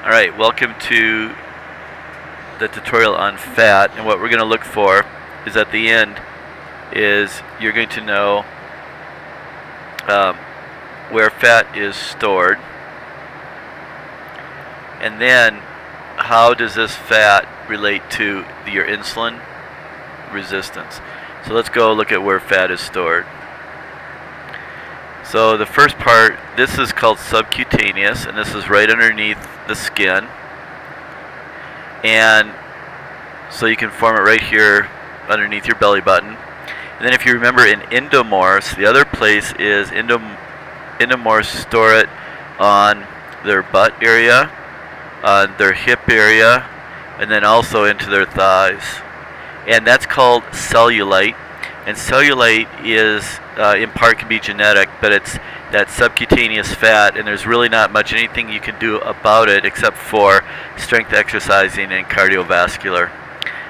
Alright, welcome to the tutorial on fat, and what we're going to look for is at the end is you're going to know where fat is stored, and then how does this fat relate to your insulin resistance. So let's go look at where fat is stored. So the first part, this is called subcutaneous, and this is right underneath the skin. And so you can form it right here underneath your belly button. And then if you remember in endomorphs, the other place is endomorphs store it on their butt area, on their hip area, and then also into their thighs. And that's called cellulite. And cellulite is, in part, can be genetic, but it's that subcutaneous fat, and there's really not much anything you can do about it except for strength exercising and cardiovascular.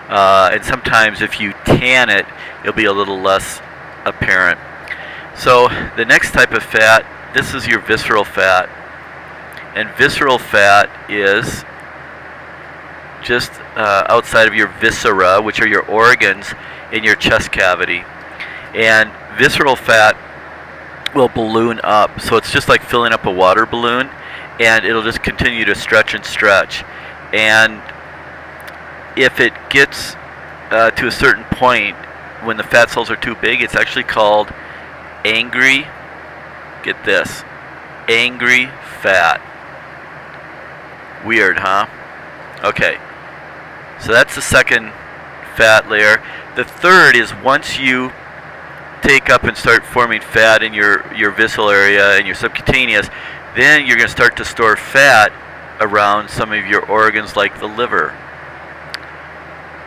And sometimes if you tan it, it'll be a little less apparent. So the next type of fat, this is your visceral fat. And visceral fat is just outside of your viscera, which are your organs in your chest cavity. And visceral fat will balloon up, so it's just like filling up a water balloon, and it'll just continue to stretch and stretch. And if it gets to a certain point when the fat cells are too big, it's actually called angry, get this, angry fat. Weird, huh? Okay, so that's the second fat layer. The third is once you take up and start forming fat in your visceral area and your subcutaneous, then you're going to start to store fat around some of your organs like the liver,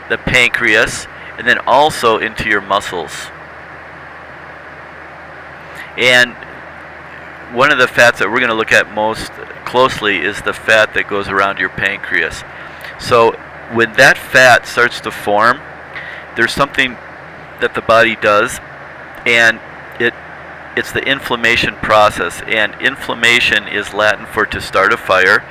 the pancreas, and then also into your muscles. And one of the fats that we're going to look at most closely is the fat that goes around your pancreas. So when that fat starts to form, there's something that the body does, and it's the inflammation process. And inflammation is Latin for to start a fire,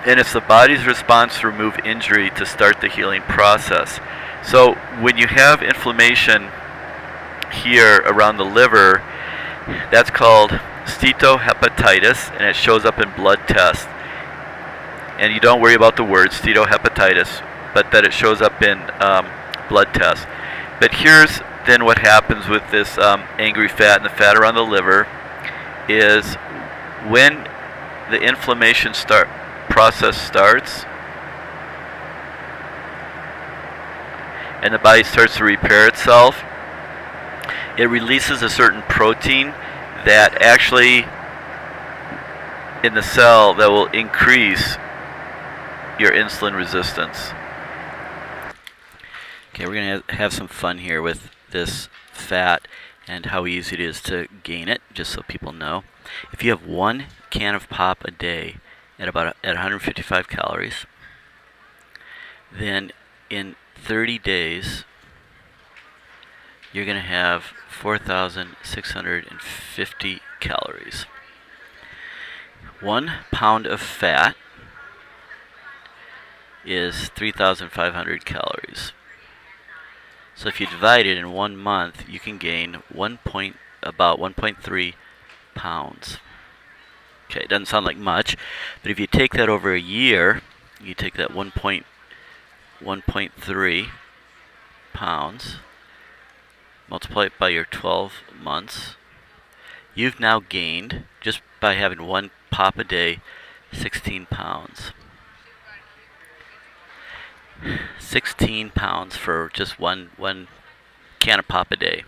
and it's the body's response to remove injury to start the healing process. So when you have inflammation here around the liver, that's called steatohepatitis, and it shows up in blood tests. And you don't worry about the word steatohepatitis, but that it shows up in blood tests. But here's then what happens with this angry fat and the fat around the liver is when the inflammation process starts and the body starts to repair itself, it releases a certain protein that actually in the cell that will increase your insulin resistance. Okay, we're going to have some fun here with this fat and how easy it is to gain it, just so people know. If you have 1 can of pop a day at 155 calories, then in 30 days you're going to have 4,650 calories. 1 pound of fat is 3,500 calories. So if you divide it in 1 month, you can gain about 1.3 pounds. Okay, it doesn't sound like much, but if you take that over a year, you take that 1.3 pounds, multiply it by your 12 months, you've now gained, just by having 1 pop a day, 16 pounds. 16 pounds for just one can of pop a day.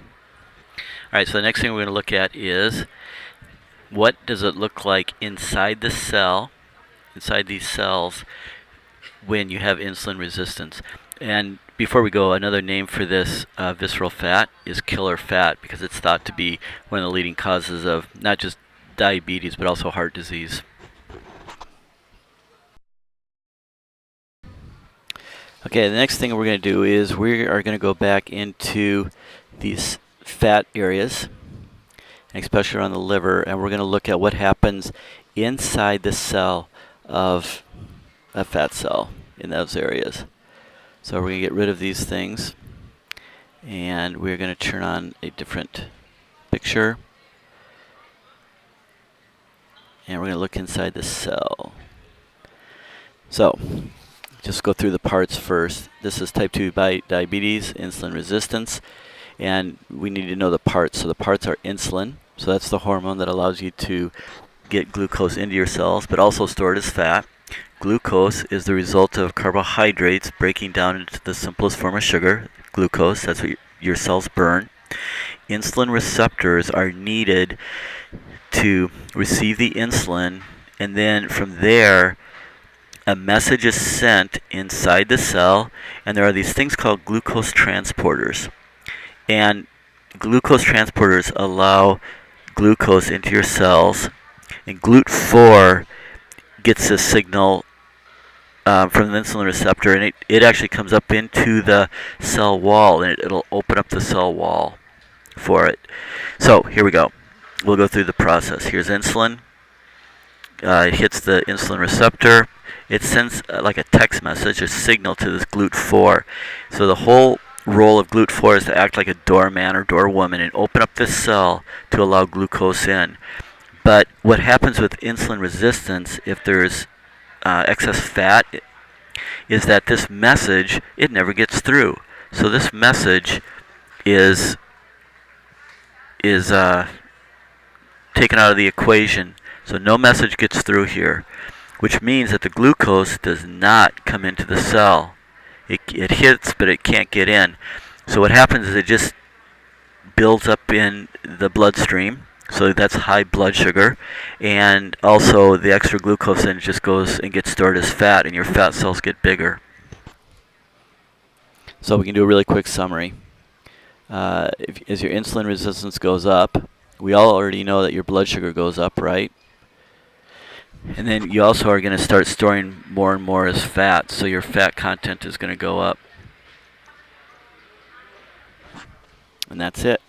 Alright, so the next thing we're going to look at is what does it look like inside the cell, inside these cells, when you have insulin resistance. And before we go, another name for this visceral fat is killer fat, because it's thought to be one of the leading causes of not just diabetes but also heart disease. Okay, the next thing we're going to do is we are going to go back into these fat areas, especially around the liver, and we're going to look at what happens inside the cell of a fat cell in those areas. So we're going to get rid of these things, and we're going to turn on a different picture, and we're going to look inside the cell. So just go through the parts first. This is type 2 diabetes, insulin resistance, and we need to know the parts. So the parts are insulin, so that's the hormone that allows you to get glucose into your cells, but also stored as fat. Glucose is the result of carbohydrates breaking down into the simplest form of sugar, glucose. That's what your cells burn. Insulin receptors are needed to receive the insulin, and then from there a message is sent inside the cell, and there are these things called glucose transporters. And glucose transporters allow glucose into your cells, and GLUT4 gets a signal from the insulin receptor, and it actually comes up into the cell wall, and it'll open up the cell wall for it. So here we go. We'll go through the process. Here's insulin. It hits the insulin receptor. It sends like a text message, a signal to this GLUT4. So the whole role of GLUT4 is to act like a doorman or doorwoman and open up this cell to allow glucose in. But what happens with insulin resistance, if there's excess fat, is that this message, it never gets through. So this message is taken out of the equation. So no message gets through here, which means that the glucose does not come into the cell. It hits, but it can't get in. So what happens is it just builds up in the bloodstream. So that's high blood sugar, and also the extra glucose then just goes and gets stored as fat, and your fat cells get bigger. So we can do a really quick summary. As your insulin resistance goes up, we all already know that your blood sugar goes up, right? And then you also are going to start storing more and more as fat, so your fat content is going to go up. And that's it.